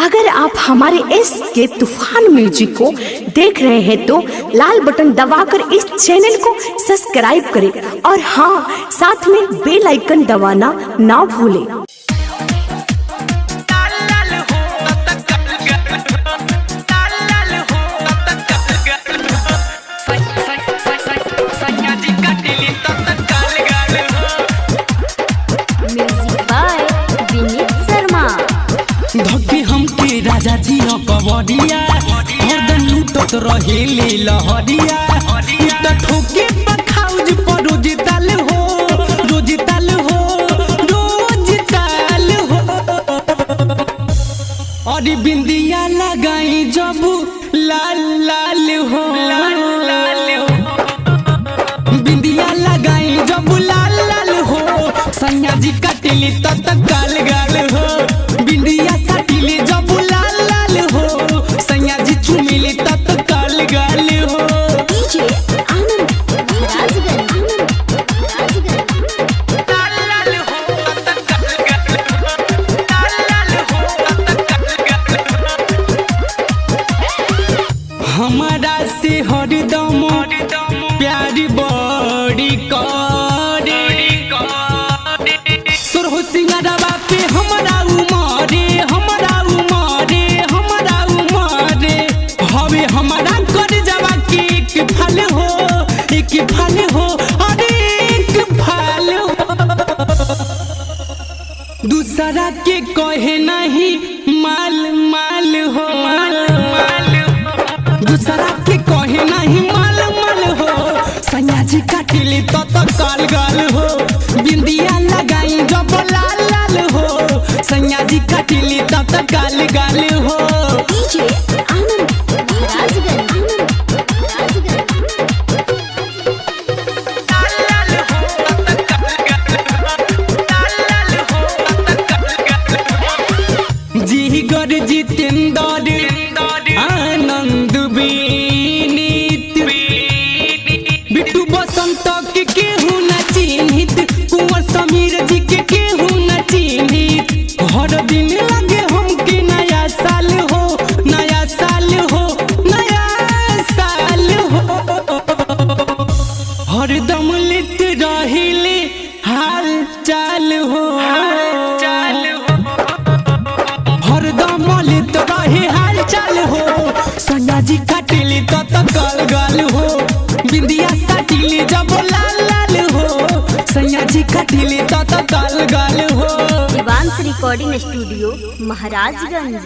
अगर आप हमारे इस के तूफान म्यूजिक को देख रहे हैं तो लाल बटन दबाकर इस चैनल को सब्सक्राइब करें और हाँ, साथ में बेल आइकन दबाना ना भूलें। हमके राजा जी कबडिया हरदम लूटत रहेले लहरिया त ठोके पखाउज पर रोज ताल हो रोज ताल हो रोज ताल हो। अरे बिंदिया लगाई जब लाल लाल हो बिंदिया लगाई जब लाल लाल हो सैया जी कटली तत गाल गाल हो बिंदिया सटली जब लाल लाल हो सैया जी चुमिली तत गाल गाल हो। डीजे आनंद राजगंज लाल लाल हो तत गाल गाल हो लाल लाल हो तत गाल गाल हो। हमारा से हरदम प्यार बड़ी करे सुरहो सिंगारवा पे हमारा उमरे हवे हमारा कर जावा के एक फल हो अरे एक फल हो। दूसरा के कहे नहीं माल माल हो दूसरा के कहे नहीं माल माल हो सैया जी काटिली तत गाल गाल हो बिंदिया लगाई जब लाल लाल हो सैया जी काटिली तत गाल गाल हो। डीजे आनंद राजगंज जी गर जितेंद्र आनंद विनीत बिट्टू बसंत के केहू न चिन्हित कुंवर समीर जी के केहू न चिन्हित हर दिन लगे हमके नया साल हो नया साल हो नया साल हो। हरदम लिट रहिले हाल चाल हो हरदम लिट रहे हाल चाल हो सैया जी काटिली तत गाल गाल हो बिंदिया सटिली जब लाल लाल हो सैया जी काटिली तत गाल गाल हो। Shivansh recording studio Maharajganj.